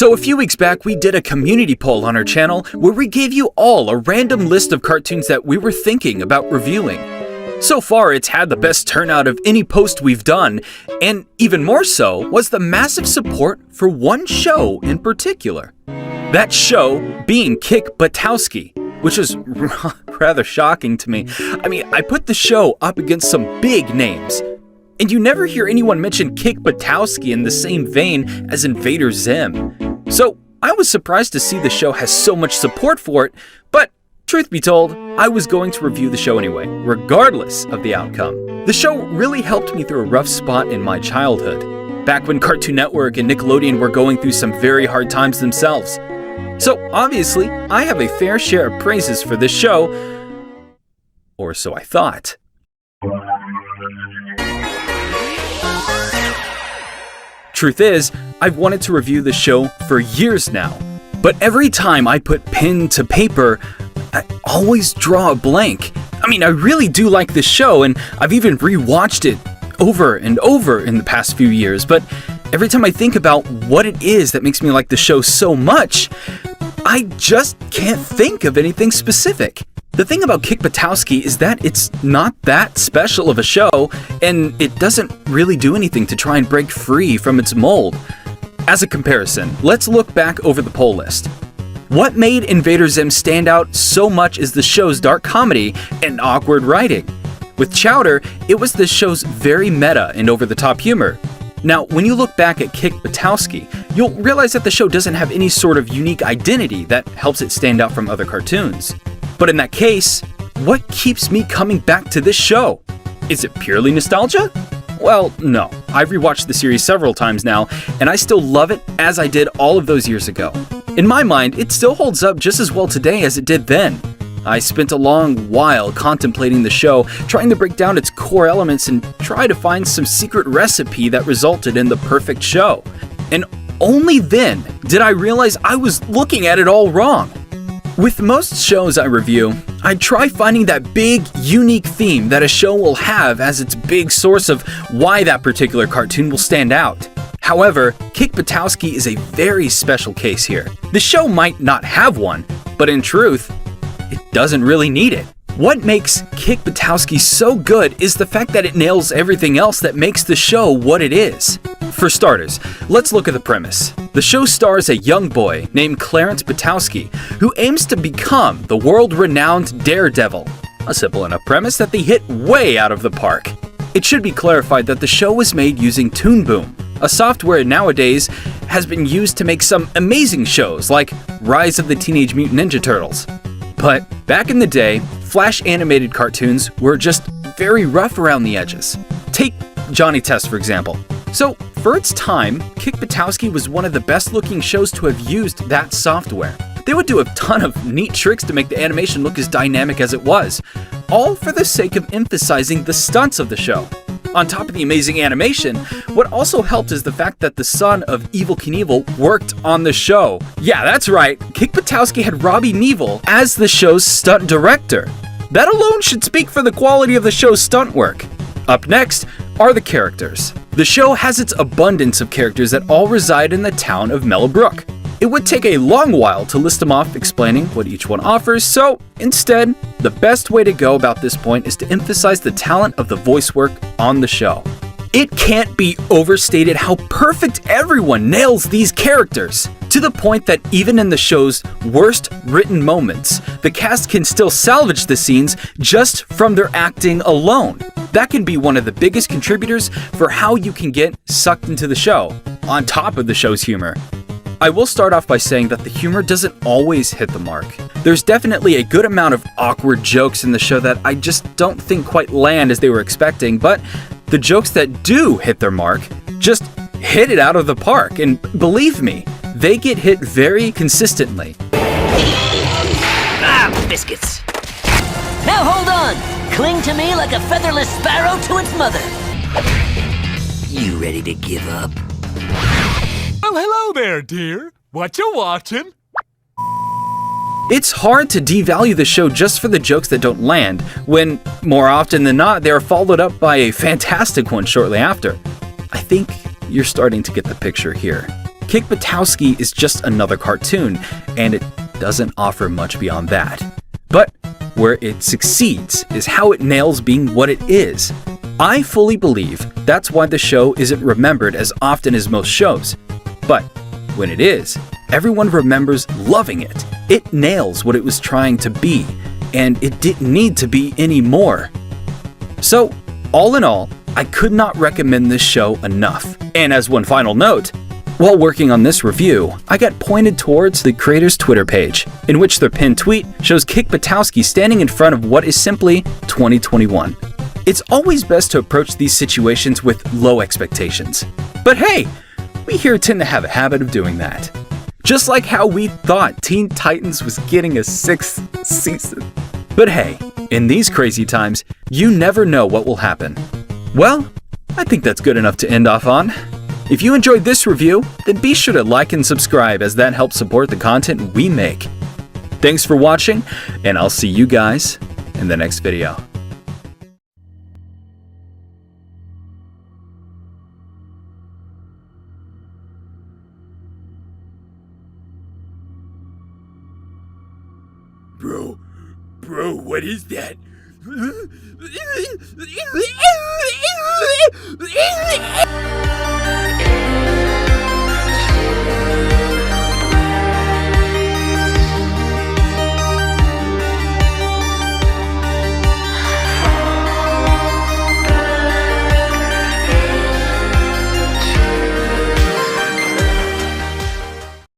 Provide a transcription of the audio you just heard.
So a few weeks back, we did a community poll on our channel where we gave you all a random list of cartoons that we were thinking about reviewing. So far, it's had the best turnout of any post we've done, and even more so was the massive support for one show in particular. That show being Kick Buttowski, which is rather shocking to me. I mean, I put the show up against some big names, and you never hear anyone mention Kick Buttowski in the same vein as Invader Zim. So I was surprised to see the show has so much support for it, but truth be told, I was going to review the show anyway, regardless of the outcome. The show really helped me through a rough spot in my childhood, back when Cartoon Network and Nickelodeon were going through some very hard times themselves. So obviously, I have a fair share of praises for this show, or so I thought. Truth is, I've wanted to review the show for years now, but every time I put pen to paper, I always draw a blank. I mean, I really do like this show, and I've even rewatched it over and over in the past few years, but every time I think about what it is that makes me like the show so much, I just can't think of anything specific. The thing about Kick Buttowski is that it's not that special of a show, and it doesn't really do anything to try and break free from its mold. As a comparison, let's look back over the poll list. What made Invader Zim stand out so much is the show's dark comedy and awkward writing. With Chowder, it was the show's very meta and over-the-top humor. Now, when you look back at Kick Buttowski, you'll realize that the show doesn't have any sort of unique identity that helps it stand out from other cartoons. But in that case, what keeps me coming back to this show? Is it purely nostalgia? Well, no. I've rewatched the series several times now, and I still love it as I did all of those years ago. In my mind, it still holds up just as well today as it did then. I spent a long while contemplating the show, trying to break down its core elements and try to find some secret recipe that resulted in the perfect show. And only then did I realize I was looking at it all wrong. With most shows I review, I try finding that big, unique theme that a show will have as its big source of why that particular cartoon will stand out. However, Kick Buttowski is a very special case here. The show might not have one, but in truth, it doesn't really need it. What makes Kick Buttowski so good is the fact that it nails everything else that makes the show what it is. For starters, let's look at the premise. The show stars a young boy named Clarence Buttowski who aims to become the world-renowned daredevil. A simple enough premise that they hit way out of the park. It should be clarified that the show was made using Toon Boom, a software nowadays has been used to make some amazing shows like Rise of the Teenage Mutant Ninja Turtles. But back in the day, Flash animated cartoons were just very rough around the edges. Take Johnny Test, for example. So, for its time, Kick Buttowski was one of the best looking shows to have used that software. They would do a ton of neat tricks to make the animation look as dynamic as it was, all for the sake of emphasizing the stunts of the show. On top of the amazing animation, what also helped is the fact that the son of Evel Knievel worked on the show. Yeah, that's right, Kick Buttowski had Robbie Knievel as the show's stunt director. That alone should speak for the quality of the show's stunt work. Up next are the characters. The show has its abundance of characters that all reside in the town of Mellowbrook. It would take a long while to list them off explaining what each one offers, so instead, the best way to go about this point is to emphasize the talent of the voice work on the show. It can't be overstated how perfect everyone nails these characters, to the point that even in the show's worst written moments, the cast can still salvage the scenes just from their acting alone. That can be one of the biggest contributors for how you can get sucked into the show, on top of the show's humor. I will start off by saying that the humor doesn't always hit the mark. There's definitely a good amount of awkward jokes in the show that I just don't think quite land as they were expecting, but the jokes that do hit their mark just hit it out of the park, and believe me, they get hit very consistently. Ah, biscuits. Now hold on! Cling to me like a featherless sparrow to its mother. You ready to give up? Well, hello there, dear. What you watching? It's hard to devalue the show just for the jokes that don't land, when, more often than not, they are followed up by a fantastic one shortly after. I think you're starting to get the picture here. Kick Buttowski is just another cartoon, and it doesn't offer much beyond that. But where it succeeds is how it nails being what it is. I fully believe that's why the show isn't remembered as often as most shows. But when it is, everyone remembers loving it. It nails what it was trying to be, and it didn't need to be anymore. So, all in all, I could not recommend this show enough. And as one final note, while working on this review, I got pointed towards the creator's Twitter page, in which their pinned tweet shows Kick Buttowski standing in front of what is simply 2021. It's always best to approach these situations with low expectations. But hey, we here tend to have a habit of doing that. Just like how we thought Teen Titans was getting a 6th season. But hey, in these crazy times, you never know what will happen. Well, I think that's good enough to end off on. If you enjoyed this review, then be sure to like and subscribe, as that helps support the content we make. Thanks for watching, and I'll see you guys in the next video. Bro, what is that?